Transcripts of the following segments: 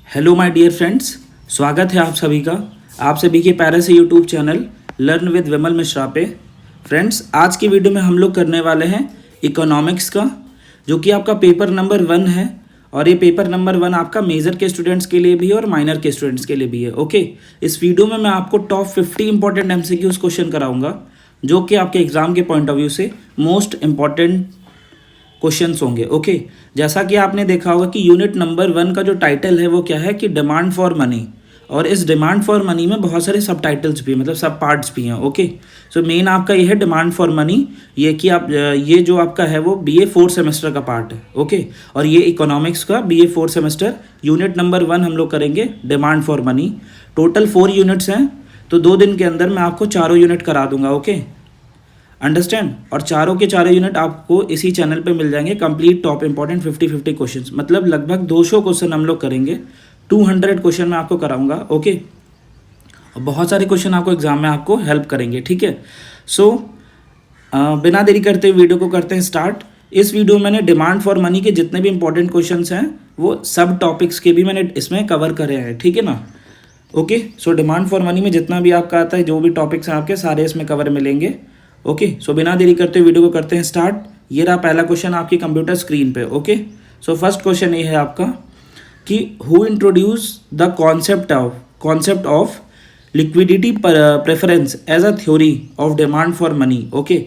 Hello my dear friends, स्वागत है आप सभी का आप सभी के प्यारे से यूट्यूब चैनल लर्न विद विमल मिश्रा पे। फ्रेंड्स, आज की वीडियो में हम लोग करने वाले हैं इकोनॉमिक्स का, जो कि आपका पेपर नंबर 1 है। और ये पेपर नंबर 1 आपका मेजर के स्टूडेंट्स के लिए भी है और माइनर के स्टूडेंट्स के लिए भी है। ओके, इस वीडियो में मैं आपको टॉप 50 इंपॉर्टेंट MCQs क्वेश्चन कराऊंगा, जो कि आपके एग्जाम के पॉइंट ऑफ व्यू से मोस्ट इंपॉर्टेंट क्वेश्चंस होंगे। ओके, जैसा कि आपने देखा होगा कि यूनिट नंबर 1 का जो टाइटल है वो क्या है कि डिमांड फॉर मनी, और इस डिमांड फॉर मनी में बहुत सारे सब टाइटल्स भी हैं, मतलब सब पार्ट्स भी हैं। ओके, सो मेन आपका ये है डिमांड फॉर मनी, ये कि आप ये जो आपका है वो BA 4 सेमेस्टर का पार्ट है। ओके, और ये इकोनॉमिक्स का BA 4 सेमेस्टर यूनिट नंबर 1 हम लोग करेंगे demand for money. Total 4 units हैं, तो 2 दिन के अंदर मैं आपको चारों यूनिट करा दूंगा। Okay, understand. और चारों के चारों यूनिट आपको इसी चैनल पे मिल जाएंगे, कंप्लीट टॉप इंपॉर्टेंट 50 क्वेश्चंस, मतलब लगभग 200 क्वेश्चन हम लोग करेंगे। 200 क्वेश्चन मैं आपको कराऊंगा। ओके, और बहुत सारे क्वेश्चन आपको एग्जाम में आपको हेल्प करेंगे। ठीक है, सो बिना देरी करते हुए वीडियो को करते हैं स्टार्ट। इस वीडियो में मैंने डिमांड फॉर मनी के जितने भी इंपॉर्टेंट क्वेश्चंस हैं वो सब टॉपिक्स के भी मैंने इसमें कवर करे हैं। ठीक है ना। Okay, so demand for money में जितना भी आपका आता है, जो भी टॉपिक्स हैं आपके सारे इसमें कवर मिलेंगे। ओके, सो बिना देरी करते वीडियो को करते हैं स्टार्ट। ये रहा पहला क्वेश्चन आपकी कंप्यूटर स्क्रीन पे। ओके, सो फर्स्ट क्वेश्चन ये है आपका कि who introduce the concept of liquidity preference as a theory of demand for money. Okay,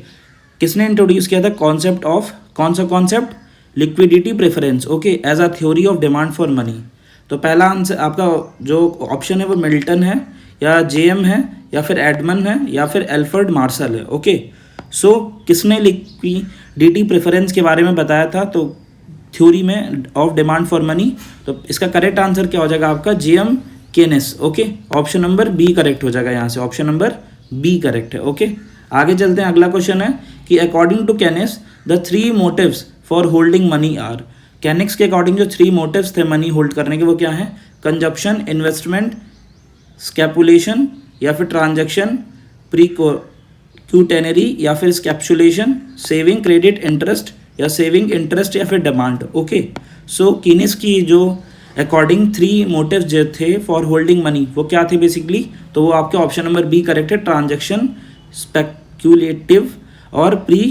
किसने इंट्रोड्यूस किया था कॉन्सेप्ट ऑफ, कौन सा concept? Liquidity preference. Okay, as a theory of demand for money. तो पहला आंसर आपका जो ऑप्शन है वो मिल्टन है, या JM है, या फिर एडमन है, या फिर एल्फ्रेड मार्शल है। ओके, सो किसने लिक्विडिटी प्रेफरेंस के बारे में बताया था तो थ्योरी में ऑफ डिमांड फॉर मनी? तो इसका करेक्ट आंसर क्या हो जाएगा आपका? JM Keynes. Okay, option number B correct हो जाएगा, यहाँ से ऑप्शन नंबर B करेक्ट है। ओके, आगे चलते हैं। अगला क्वेश्चन है कि according to Keynes the 3 motives for holding money are. Keynes के अकॉर्डिंग जो 3 मोटिव्स थे मनी होल्ड करने के वो क्या है? कंजप्शन, इन्वेस्टमेंट, स्कैपुलेशन, या फिर ट्रांजैक्शन, प्री क्यूटेनरी, या फिर स्कैप्सुलेशन, सेविंग, क्रेडिट, इंटरेस्ट, या सेविंग, इंटरेस्ट, या फिर डिमांड। ओके, सो कीनेस की जो अकॉर्डिंग 3 मोटिव्स जो थे फॉर होल्डिंग मनी वो क्या थे बेसिकली? तो वो आपके ऑप्शन नंबर B करेक्ट है, ट्रांजैक्शन, स्पेक्यूलेटिव और pre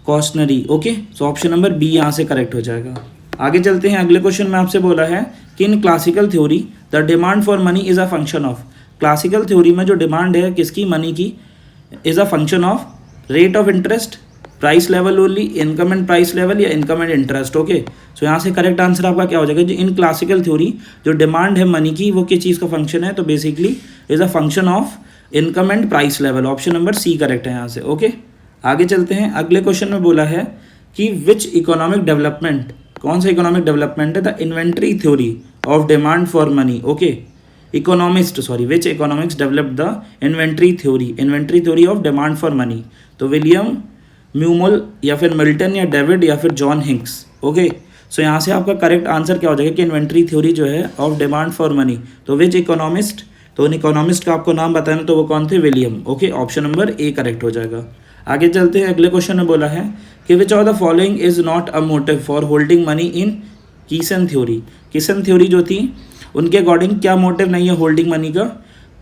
cautionary. Okay, so option number B यहाँ से करेक्ट हो जाएगा। आगे चलते हैं। अगले क्वेश्चन में आपसे बोला है कि in classical theory the demand for money is a function of. Classical theory में जो डिमांड है किसकी? मनी की, is a function of rate of interest, price level only, income and price level, या income and interest. Okay, so यहाँ से correct answer आपका क्या हो जाएगा? जो इन क्लासिकल थ्योरी जो डिमांड है मनी की वो किस चीज़ का फंक्शन है? तो basically is a function of income and price level. Option number C correct है यहाँ से। ओके, आगे चलते हैं। अगले क्वेश्चन में बोला है कि विच इकोनॉमिक डेवलपमेंट, कौन सा इकोनॉमिक डेवलपमेंट है the inventory theory of demand for money? Okay, which economics developed the inventory theory of demand for money? तो विलियम म्यूमोल, या फिर मिल्टन, या डेविड, या फिर जॉन हिंक्स। ओके, सो यहाँ से आपका करेक्ट आंसर क्या हो जाएगा कि इन्वेंट्री थ्योरी जो है ऑफ डिमांड फॉर मनी, तो विच इकोनॉमिस्ट, तो उन इकोनॉमिस्ट का आपको नाम बताना, तो वो कौन थे? William. Okay, option number A correct हो जाएगा। आगे चलते हैं। अगले क्वेश्चन में बोला है कि which of the following is not a motive for holding money in कीसन थ्योरी। कीसन थ्योरी जो थी उनके अकॉर्डिंग क्या मोटिव नहीं है होल्डिंग मनी का?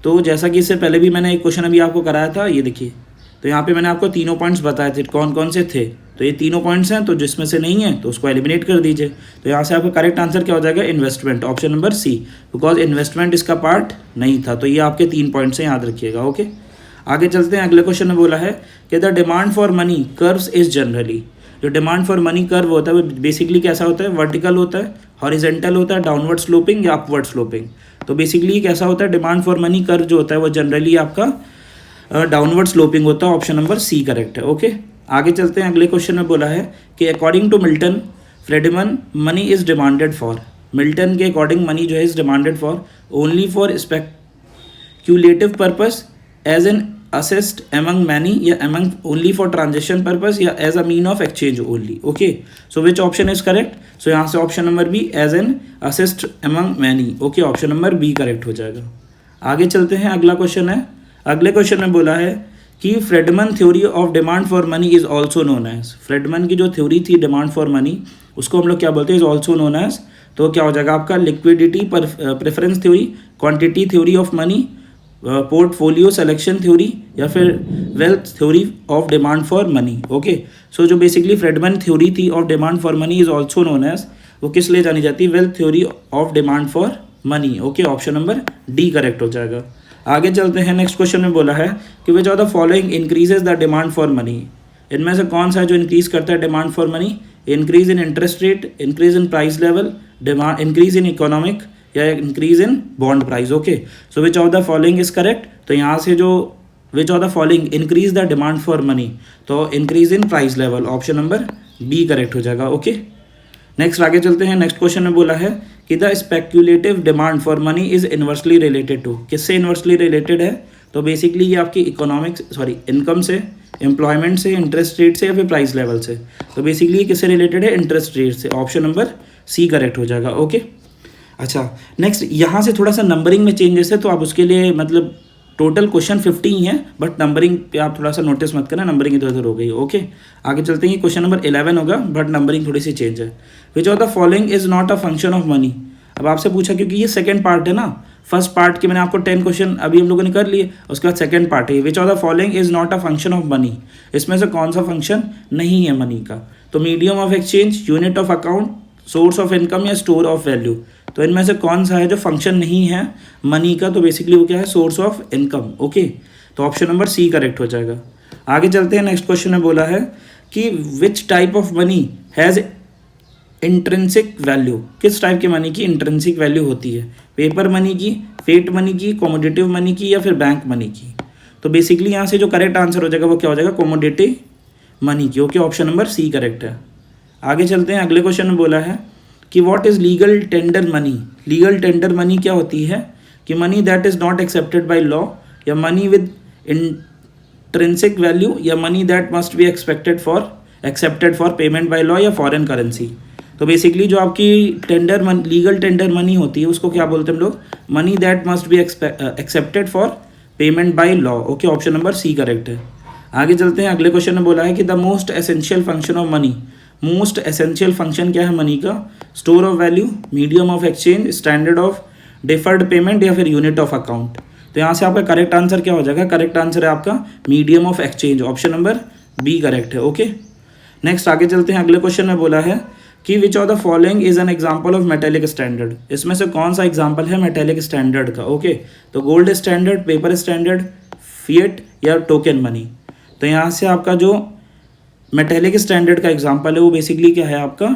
तो जैसा कि इससे पहले भी मैंने एक क्वेश्चन अभी आपको कराया था, ये देखिए, तो यहाँ पे मैंने आपको तीनों पॉइंट्स बताए थे, कौन कौन से थे। तो ये तीनों पॉइंट्स हैं, तो जिसमें से नहीं है तो उसको एलिमिनेट कर दीजिए। तो यहाँ से आपका करेक्ट आंसर क्या हो जाएगा? Investment, option number C, because investment इसका पार्ट नहीं था। तो ये आपके 3 पॉइंट्स हैं, याद रखिएगा। ओके, आगे चलते हैं। अगले क्वेश्चन में बोला है कि the demand for money curves is generally. जो डिमांड फॉर मनी कर्व होता है वो बेसिकली कैसा होता है? वर्टिकल होता है, हॉरिजेंटल होता है, डाउनवर्ड स्लोपिंग, या अपवर्ड स्लोपिंग। तो बेसिकली कैसा होता है? डिमांड फॉर मनी कर्व जो होता है वो जनरली आपका डाउनवर्ड स्लोपिंग होता है। ऑप्शन नंबर C करेक्ट है। ओके, आगे चलते हैं। अगले क्वेश्चन में बोला है कि according to Milton Friedman money is demanded for. Milton के अकॉर्डिंग मनी जो है is demanded for only for speculative purpose, as an asset among many, या among only for transaction purpose, या as a mean of exchange only. Okay, so which option is correct? So यहाँ से option number B, as an asset among many. Okay, option number B correct हो जाएगा। आगे चलते हैं। अगला question है। अगले क्वेश्चन में बोला है कि Friedman theory of demand for money is also known as. Friedman की जो थ्योरी थी डिमांड फॉर मनी उसको हम लोग क्या बोलते हैं? इज ऑल्सो नोन एज तो क्या हो जाएगा आपका liquidity preference theory, quantity theory of money, portfolio selection theory या फिर wealth theory of demand for money. Okay, so जो बेसिकली फ्रेडमैन थ्योरी थी of demand for money is also known as, वो किस लिए जानी जाती है, wealth theory of demand for money. Okay, option number D correct हो जाएगा। आगे चलते हैं, नेक्स्ट क्वेश्चन में बोला है कि which of the following increases the demand for money, इनमें से कौन सा है जो इंक्रीज करता है demand for money, increase in interest rate, increase in price level, demand increase in economic या increase in bond price. Okay, so which of the following is correct, तो यहाँ से जो which of the following increase the demand for money, तो increase in price level, option number B correct हो जाएगा। Okay, next आगे चलते हैं, नेक्स्ट क्वेश्चन में बोला है कि the speculative demand for money is inversely related to, किससे इन्वर्सली रिलेटेड है, तो बेसिकली ये आपकी इनकम से, एम्प्लॉयमेंट से, इंटरेस्ट रेट से या फिर प्राइस लेवल से, तो बेसिकली ये किससे रिलेटेड है, इंटरेस्ट रेट से, ऑप्शन नंबर सी करेक्ट हो जाएगा। ओके, अच्छा नेक्स्ट यहाँ से थोड़ा सा नंबरिंग में चेंजेस है, तो आप उसके लिए मतलब टोटल क्वेश्चन 50 ही है, बट नंबरिंग पे आप थोड़ा सा नोटिस मत करना, नंबरिंग इधर उधर हो गई। ओके, आगे चलते हैं, क्वेश्चन नंबर 11 होगा, बट नंबरिंग थोड़ी सी चेंज है। विच of the following is not a function of money, अब आपसे पूछा क्योंकि ये सेकंड पार्ट है ना, फर्स्ट पार्ट के मैंने आपको 10 क्वेश्चन अभी हम लोगों ने कर लिए, उसके बाद सेकंड पार्ट है विच of the following is not a function of money, इसमें से कौन सा फंक्शन नहीं है मनी का, तो medium of exchange, unit of account, source of income या स्टोर ऑफ वैल्यू, तो इनमें से कौन सा है जो फंक्शन नहीं है मनी का, तो बेसिकली वो क्या है, सोर्स ऑफ इनकम। ओके, तो ऑप्शन नंबर सी करेक्ट हो जाएगा। आगे चलते हैं, नेक्स्ट क्वेश्चन में बोला है कि which type of money has intrinsic value, किस टाइप की मनी की इंट्रिंसिक वैल्यू होती है, पेपर मनी की, फेट मनी की, कॉमोडिटिव मनी की या फिर बैंक मनी की, तो बेसिकली यहाँ से जो करेक्ट आंसर हो जाएगा वो क्या हो जाएगा, कॉमोडिटिव मनी की। Okay, option number C correct है। आगे चलते हैं, अगले क्वेश्चन में बोला है कि what is legal tender money, legal tender money क्या होती है, कि money that is not accepted by law, या मनी विद इंट्रिंसिक वैल्यू, या money that must be accepted for payment by law, या फॉरेन करेंसी। तो बेसिकली जो आपकी लीगल टेंडर मनी होती है उसको क्या बोलते हैं हम लोग, money that must be accepted for payment by law. Okay, option number C correct है। आगे चलते हैं, अगले क्वेश्चन में बोला है कि the most essential function of money, most essential function क्या है मनी का, store of value, medium of exchange, standard of deferred payment या फिर यूनिट ऑफ अकाउंट, तो यहाँ से आपका करेक्ट आंसर क्या हो जाएगा, करेक्ट आंसर है आपका medium of exchange, option number B correct है। ओके, नेक्स्ट आगे चलते हैं, अगले क्वेश्चन में बोला है कि which of the following is an example of metallic standard, इसमें से कौन सा एग्जाम्पल है मेटेलिक स्टैंडर्ड का। ओके, तो gold standard, paper standard, fiat या टोकन मनी, तो यहाँ से आपका जो मेटेलिक स्टैंडर्ड का एग्जांपल है वो बेसिकली क्या है आपका,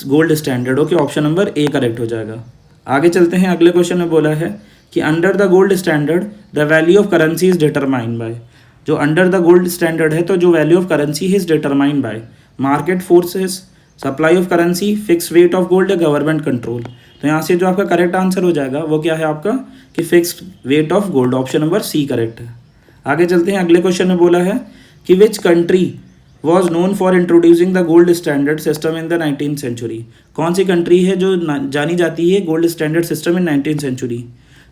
gold standard. Okay, option number A correct हो जाएगा। आगे चलते हैं, अगले क्वेश्चन में बोला है कि under the gold standard the value of currency is determined by, जो अंडर द गोल्ड स्टैंडर्ड है तो जो value of currency is determined by market forces, supply of currency, fix wait of gold या government control, तो यहाँ से जो आपका करेक्ट आंसर हो जाएगा वो क्या है आपका, कि fixed weight of gold, option number C correct है। आगे चलते हैं, अगले क्वेश्चन में बोला है कि which country was known for introducing the gold standard system in the 19th century, कौन सी कंट्री है जो जानी जाती है gold standard system in 19th century,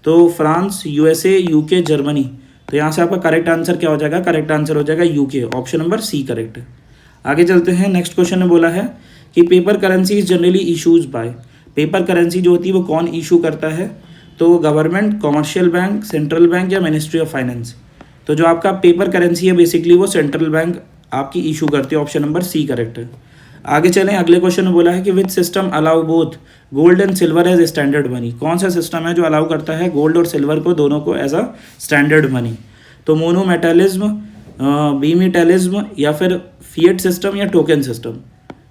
तो फ्रांस, यूएसए, यूके, जर्मनी, तो यहाँ से आपका करेक्ट आंसर क्या हो जाएगा, करेक्ट आंसर हो जाएगा UK, option number C correct है। आगे चलते हैं, नेक्स्ट क्वेश्चन में बोला है कि paper currency is generally issues by, paper currency जो होती है वो कौन इशू करता है, तो government, commercial bank, central bank या मिनिस्ट्री ऑफ फाइनेंस, तो जो आपका पेपर करेंसी है बेसिकली वो सेंट्रल बैंक आपकी इशू करती है, ऑप्शन नंबर सी करेक्ट है। आगे चलें, अगले क्वेश्चन में बोला है कि which system allow both gold and silver as standard money, कौन सा सिस्टम है जो अलाउ करता है गोल्ड और सिल्वर को दोनों को एज अ स्टैंडर्ड मनी, तो मोनोमेटलिज्म, बीमेटलिज्म या फिर फिएट सिस्टम या टोकन सिस्टम,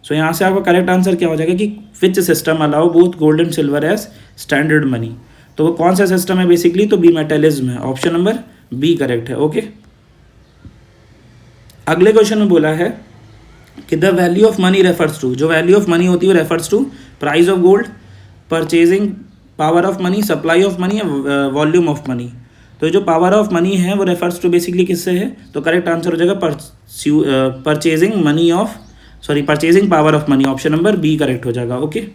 सो यहाँ से आपका करेक्ट आंसर क्या हो जाएगा कि which system allow both gold and silver as standard money, तो वो कौन सा सिस्टम है बेसिकली, तो बीमेटलिज्म है, ऑप्शन नंबर बी करेक्ट है। ओके, अगले क्वेश्चन में बोला है कि the value of money refers to, जो वैल्यू ऑफ मनी होती है refers to price of gold, purchasing power of money, supply of money, volume of money, तो जो पावर ऑफ मनी है वो रेफर्स टू बेसिकली किससे है, तो करेक्ट आंसर हो जाएगा purchasing power of money, option number B correct हो जाएगा। ओके,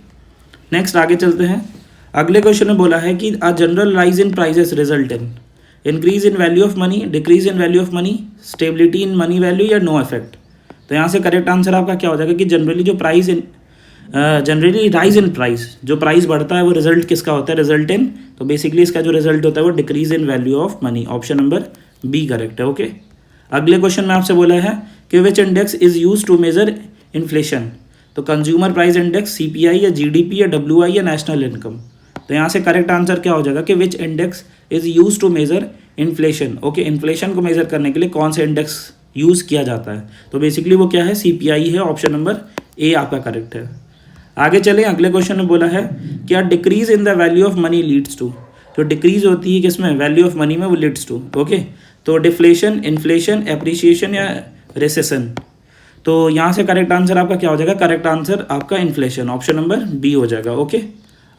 नेक्स्ट आगे चलते हैं, अगले क्वेश्चन में बोला है कि a general rise in prices result in increase in value of money, decrease in value of money, stability in money value या नो इफेक्ट, तो यहाँ से करेक्ट आंसर आपका क्या हो जाएगा कि जनरली जो price generally rise in price, जो प्राइस बढ़ता है वो रिजल्ट किसका होता है, रिजल्ट इन, तो बेसिकली इसका जो रिजल्ट होता है वो decrease in value of money, option number B correct है। ओके, अगले क्वेश्चन में आपसे बोला है कि which index is use to measure inflation, तो कंज्यूमर प्राइस इंडेक्स, सीपीआई या जीडीपी या डब्ल्यूआई या नेशनल इनकम। तो यहाँ से करेक्ट आंसर क्या हो जाएगा कि which index is use to measure inflation. Okay, inflation को मेजर करने के लिए कौन सा इंडेक्स यूज़ किया जाता है, तो बेसिकली वो क्या है, सीपीआई है, ऑप्शन नंबर ए आपका करेक्ट है। आगे चलें, अगले क्वेश्चन में बोला है क्या decrease in the value of money leads to, तो डिक्रीज होती है किसमें, वैल्यू ऑफ मनी में, वो लीड्स टू। ओके, तो डिफ्लेशन, इन्फ्लेशन, एप्रिसिएशन या रिसेशन। तो यहाँ से करेक्ट आंसर आपका क्या हो जाएगा, करेक्ट आंसर आपका इन्फ्लेशन, ऑप्शन नंबर बी हो जाएगा। ओके,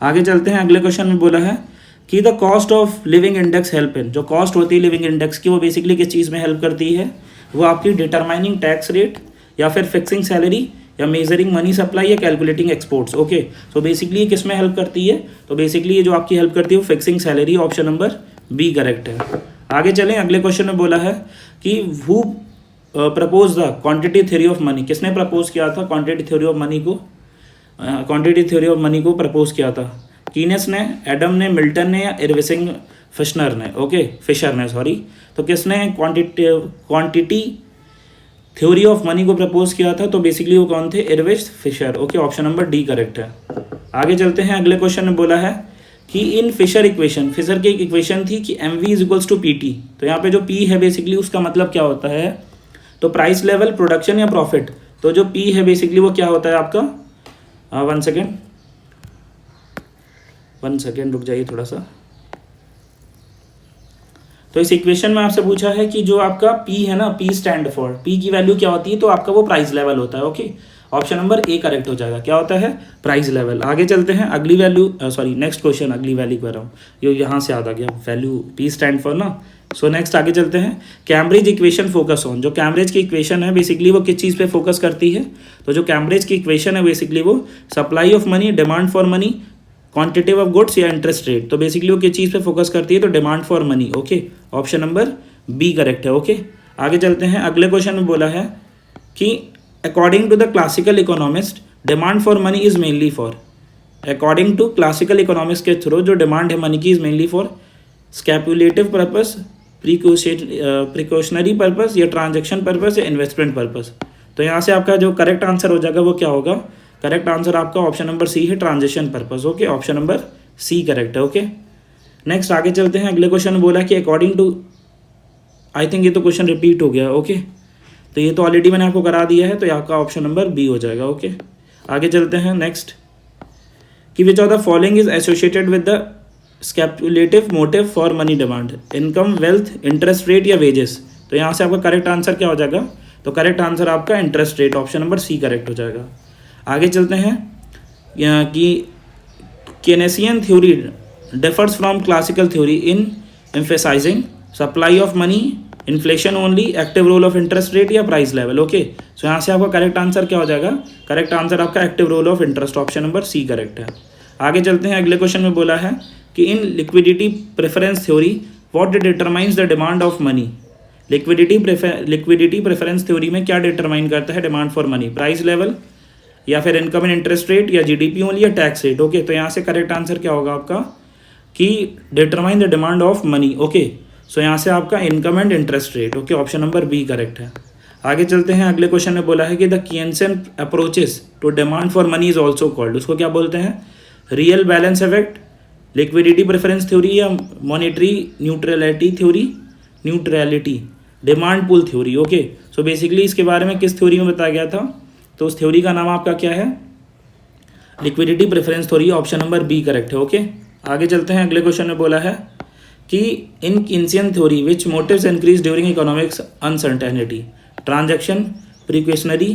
आगे चलते हैं, अगले क्वेश्चन में बोला है कि the cost of living index help in, जो कॉस्ट होती है लिविंग इंडेक्स की वो बेसिकली किस चीज़ में हेल्प करती है, वो आपकी डिटरमाइनिंग टैक्स रेट या फिर फिक्सिंग सैलरी या मेजरिंग मनी सप्लाई या calculating exports. Okay, so basically किस में हेल्प करती है, तो बेसिकली ये जो आपकी हेल्प करती है वो fixing salary, option number B correct है। आगे चलें, अगले क्वेश्चन में बोला है कि who propose the quantity theory of money, किसने प्रपोज किया था क्वांटिटी थ्योरी ऑफ मनी को, क्वांटिटी थ्योरी ऑफ मनी को प्रपोज किया था, कीनेस ने, एडम ने, मिल्टन ने या इरविंग फिशर ने। ओके, फिशर ने, सॉरी। तो किसने क्वांटिटी थ्योरी ऑफ मनी को प्रपोज किया था, तो बेसिकली वो कौन थे, Irving Fisher. Okay, option number D correct है। आगे चलते हैं, अगले क्वेश्चन में बोला है कि इन फिशर इक्वेशन, फिशर की एक इक्वेशन थी कि M V is equals to P T, तो यहाँ पे जो पी है बेसिकली उसका मतलब क्या होता है, तो प्राइस लेवल, प्रोडक्शन या प्रॉफिट। तो जो पी है बेसिकली वो क्या होता है आपका, वन सेकेंड रुक जाइए थोड़ा सा। तो इस इक्वेशन में आपसे पूछा है कि जो आपका P है ना, P स्टैंड फॉर, P की वैल्यू क्या होती है, तो आपका वो प्राइस लेवल होता है। Okay, option number A correct हो जाएगा, क्या होता है, प्राइस लेवल। आगे चलते हैं, अगली वैल्यू, सॉरी नेक्स्ट क्वेश्चन, अगली वैल्यू कर रहा हूँ, ये यहाँ से याद आ गया, वैल्यू P स्टैंड फॉर ना। सो नेक्स्ट आगे चलते हैं, कैम्ब्रिज इक्वेशन फोकस ऑन, जो कैम्ब्रिज की इक्वेशन है बेसिकली वो किस चीज़ पे फोकस करती है, तो जो कैम्ब्रिज की इक्वेशन है बेसिकली वो supply of money, demand for money, quantity of goods या इंटरेस्ट रेट। तो बेसिकली वो किस चीज़ पे फोकस करती है, तो demand for money. Okay, option number B correct है। ओके, आगे चलते हैं, अगले क्वेश्चन में बोला है कि according to the classical economist demand for money is mainly for, according to classical economics के थ्रू जो डिमांड है मनी की is mainly for speculative purpose, precautionary purpose या ट्रांजेक्शन पर्पस या इन्वेस्टमेंट पर्पस। तो यहाँ से आपका जो करेक्ट आंसर हो जाएगा वो क्या होगा, करेक्ट आंसर आपका ऑप्शन नंबर सी है, transaction purpose. Okay, option number C correct है। ओके, नेक्स्ट आगे चलते हैं, अगले क्वेश्चन में बोला कि अकॉर्डिंग टू, आई थिंक ये तो क्वेश्चन रिपीट हो गया। ओके, तो ये तो ऑलरेडी मैंने आपको करा दिया है, तो ये आपका ऑप्शन नंबर बी हो जाएगा। ओके, आगे चलते हैं, नेक्स्ट कि which of the following is associated with the speculative motive for money demand, income, wealth, interest rate या वेजेस। तो यहाँ से आपका करेक्ट आंसर क्या हो जाएगा, तो करेक्ट आंसर आपका interest rate, option number C correct हो जाएगा। आगे चलते हैं कि Keynesian theory differs from classical theory in emphasising supply of money, inflation only, active role of interest rate या प्राइस लेवल। ओके, सो यहाँ से आपका करेक्ट आंसर क्या हो जाएगा, करेक्ट आंसर आपका active role of interest, option number C correct है। आगे चलते हैं, अगले क्वेश्चन में बोला है कि in liquidity preference theory what determines the demand of money, liquidity preference theory में क्या डिटरमाइन करता है demand for money, price level या फिर इनकम एंड इंटरेस्ट रेट या जीडीपी ओनली या टैक्स रेट। ओके, तो यहाँ से करेक्ट आंसर क्या होगा आपका कि determine the demand of money. Okay, so यहाँ से आपका income and interest rate. Okay, option number B correct है। आगे चलते हैं, अगले क्वेश्चन में बोला है कि the Keynesian approaches to demand for money is also called, उसको क्या बोलते हैं, real balance effect, liquidity preference theory या monetary neutrality theory, neutrality demand pull theory. Okay, so basically इसके बारे में किस थ्योरी में बताया गया था, तो उस थ्योरी का नाम आपका क्या है, liquidity preference theory, option number B correct है। ओके, आगे चलते हैं, अगले क्वेश्चन में बोला है कि in Keynesian theory which motives increase during economics uncertainty, transaction, precautionary,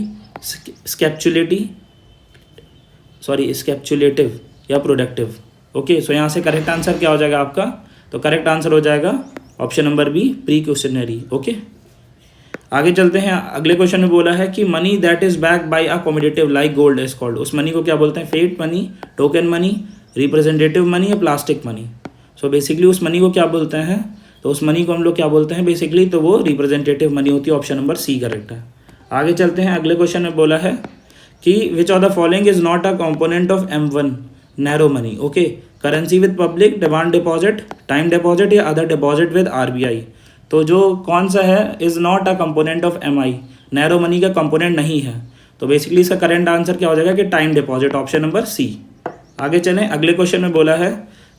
speculative या प्रोडक्टिव। ओके, सो यहाँ से करेक्ट आंसर क्या हो जाएगा आपका, तो करेक्ट आंसर हो जाएगा option number B, precautionary. Okay, आगे चलते हैं, अगले क्वेश्चन में बोला है कि money that is back by a commodity like gold is called, उस मनी को क्या बोलते हैं, fiat money, token money, representative money या प्लास्टिक मनी। सो बेसिकली उस मनी को क्या बोलते हैं, तो उस मनी को हम लोग क्या बोलते हैं बेसिकली, तो वो रिप्रेजेंटेटिव मनी होती है, ऑप्शन नंबर सी करेक्ट है। आगे चलते हैं, अगले क्वेश्चन में बोला है कि which of the following is not a component of M1 narrow money. Okay, currency with public, demand deposit, time deposit या अदर डिपॉजिट विद RBI। तो जो कौन सा है, is not a component of MI, narrow money का component नहीं है। तो बेसिकली इसका करेंट आंसर क्या हो जाएगा कि time deposit, option number C. आगे चलें, अगले क्वेश्चन में बोला है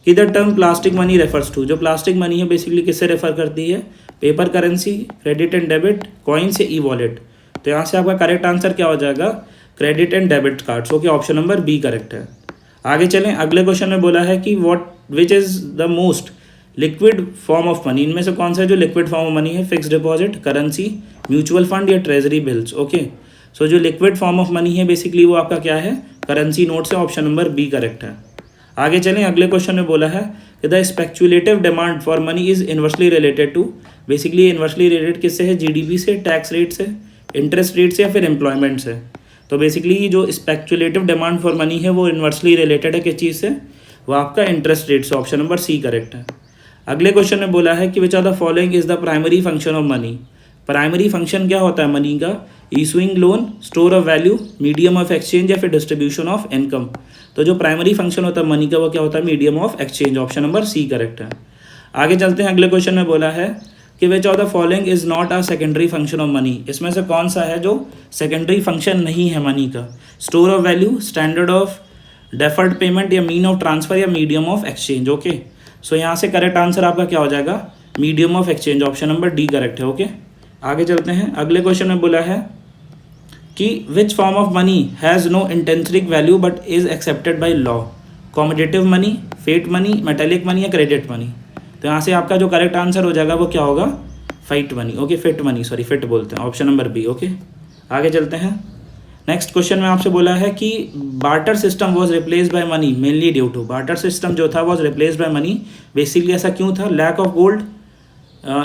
कि the term plastic money refers to, जो प्लास्टिक मनी है बेसिकली किससे रेफर करती है, paper currency, credit and debit, coins या ई वॉलेट। तो यहाँ से आपका करेक्ट आंसर क्या हो जाएगा, credit and debit cards. Okay, option number B correct है। आगे चलें, अगले क्वेश्चन में बोला है कि what which is the most liquid form of money, इनमें से कौन सा है जो लिक्विड फॉर्म ऑफ मनी है, fix deposit, currency, mutual fund या ट्रेजरी बिल्स। ओके, सो जो लिक्विड फॉर्म ऑफ मनी है बेसिकली वो आपका क्या है, करेंसी नोट से, ऑप्शन नंबर बी करेक्ट है। आगे चलें, अगले क्वेश्चन में बोला है कि the speculative demand for money is inversely related to, basically inversely related किससे है, GDP से, टैक्स रेट से, इंटरेस्ट रेट से या फिर एम्प्लॉयमेंट से। तो बेसिकली जो स्पेक्युलेटिव डिमांड फॉर मनी है वो इन्वर्सली रिलेटेड है किस चीज़ से, वो आपका इंटरेस्ट रेट से, ऑप्शन नंबर सी करेक्ट है। अगले क्वेश्चन में बोला है कि which of the following is the primary function of money, primary function क्या होता है मनी का, issuing loan, store of value, medium of exchange या फिर डिस्ट्रीब्यूशन ऑफ इनकम। तो जो प्राइमरी फंक्शन होता है मनी का वो क्या होता है, medium of exchange, option number C correct है। आगे चलते हैं, अगले क्वेश्चन में बोला है कि which of the following is not a secondary function of money, इसमें से कौन सा है जो सेकेंडरी फंक्शन नहीं है मनी का, store of value, standard of deferred payment या मीन ऑफ ट्रांसफर या medium of exchange. Okay, so यहाँ से करेक्ट आंसर आपका क्या हो जाएगा, medium of exchange, option number D correct है। ओके, आगे चलते हैं, अगले क्वेश्चन में बोला है कि which form of money has no intrinsic value but is accepted by law, commodity money, fiat money, metallic money या क्रेडिट मनी। तो यहाँ से आपका जो करेक्ट आंसर हो जाएगा वो क्या होगा, fight money. Okay, fit money, sorry fit बोलते हैं, ऑप्शन नंबर बी। ओके, आगे चलते हैं, नेक्स्ट क्वेश्चन में आपसे बोला है कि barter system was replace by money mainly due to, barter system जो था was replace by money, basically ऐसा क्यों था, lack of gold,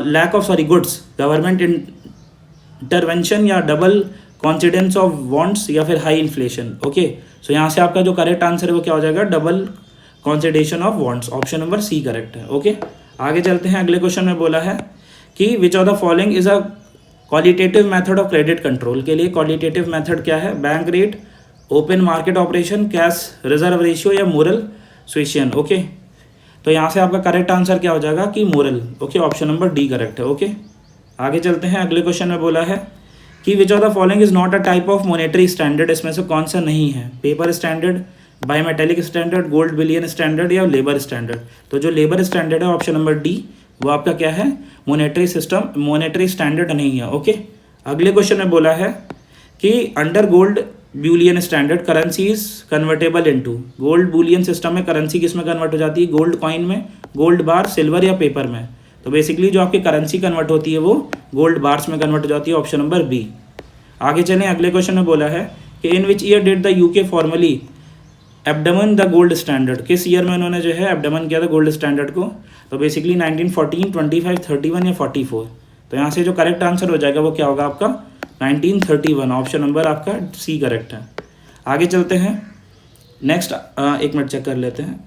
lack of sorry goods, government intervention या डबल कॉन्सिडेंस ऑफ वॉन्ट्स या फिर हाई इन्फ्लेशन। ओके, सो यहाँ से आपका जो करेक्ट आंसर है वो क्या हो जाएगा, double coincidence of wants, option number C correct है। ओके, आगे चलते हैं, अगले क्वेश्चन में बोला है कि which of the following is a qualitative method of credit control, के लिए क्वालिटेटिव मेथड क्या है, bank rate, open market operation, cash reserve ratio या मोरल सुएशन। ओके, तो यहाँ से आपका करेक्ट आंसर क्या हो जाएगा कि moral. Okay, option number D correct है। ओके, आगे चलते हैं, अगले क्वेश्चन में बोला है कि which of the following is not a type of monetary standard, इसमें से कौन सा नहीं है, paper standard, bimetallic standard, gold billion standard या लेबर स्टैंडर्ड। तो जो लेबर स्टैंडर्ड है ऑप्शन नंबर डी, वो आपका क्या है, मॉनेटरी सिस्टम, मॉनेटरी स्टैंडर्ड नहीं है। ओके, अगले क्वेश्चन में बोला है कि under gold Boolean standard currency is convertible into, gold Boolean system में करेंसी किस में कन्वर्ट हो जाती है, गोल्ड कॉइन में, गोल्ड बार, सिल्वर या पेपर में। तो बेसिकली जो आपकी करेंसी कन्वर्ट होती है वो गोल्ड बार्स में कन्वर्ट हो जाती है, ऑप्शन नंबर बी। आगे चलें, अगले क्वेश्चन में बोला है कि in which year did the UK formally abandon the gold standard, किस ईयर में उन्होंने जो है एब्डमन किया था गोल्ड स्टैंडर्ड को। तो बेसिकली 1914, 25, 31 या 44। तो यहाँ से जो करेक्ट आंसर हो जाएगा वो क्या होगा आपका 1931, ऑप्शन नंबर आपका सी करेक्ट है। आगे चलते हैं, नेक्स्ट एक मिनट चेक कर लेते हैं,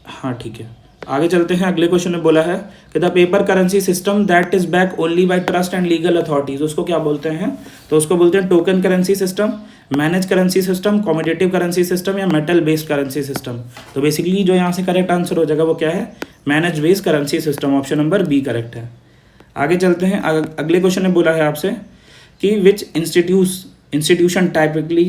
हाँ ठीक है। आगे चलते हैं, अगले क्वेश्चन में बोला है कि the paper currency system that is back only by trust and legal authorities, उसको क्या बोलते हैं, तो उसको बोलते हैं token currency system, manage currency system, commoditive currency system या मेटल बेस्ड करेंसी सिस्टम। तो बेसिकली जो यहाँ से करेक्ट आंसर हो जाएगा वो क्या है, manage based currency system, option number B correct है। आगे चलते हैं, अगले क्वेश्चन में बोला है आपसे कि विच institution typically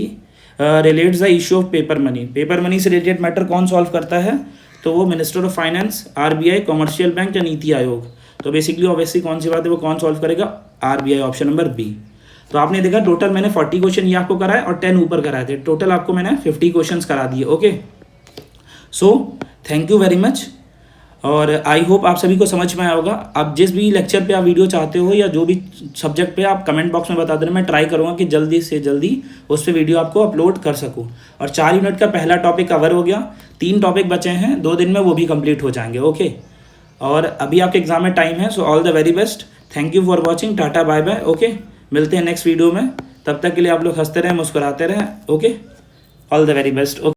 relates the issue of paper money, paper money से रिलेटेड मैटर कौन सॉल्व करता है, तो वो minister of finance, RBI, commercial bank या नीति आयोग। तो बेसिकली ऑब्वियसली कौन सी बात है, वो कौन सॉल्व करेगा, RBI, ऑप्शन नंबर बी। तो आपने देखा टोटल मैंने 40 क्वेश्चन ये आपको कराए और 10 ऊपर कराए थे, टोटल आपको मैंने 50 क्वेश्चन करा दिए। Okay, so thank you very much, और आई होप आप सभी को समझ में आया होगा। आप जिस भी लेक्चर पे आप वीडियो चाहते हो या जो भी सब्जेक्ट पे, आप कमेंट बॉक्स में बता देना, मैं ट्राई करूँगा कि जल्दी से जल्दी उस पर वीडियो आपको अपलोड कर सकूँ। और 4 यूनिट का पहला टॉपिक कवर हो गया, 3 टॉपिक बचे हैं, 2 दिन में वो भी कंप्लीट हो जाएंगे। ओके, और अभी आपके एग्जाम में टाइम है, so all the very best, thank you for watching, tata bye bye. Okay, मिलते हैं नेक्स्ट वीडियो में, तब तक के लिए आप लोग हंसते रहें, मुस्कुराते रहें। Okay, all the very best.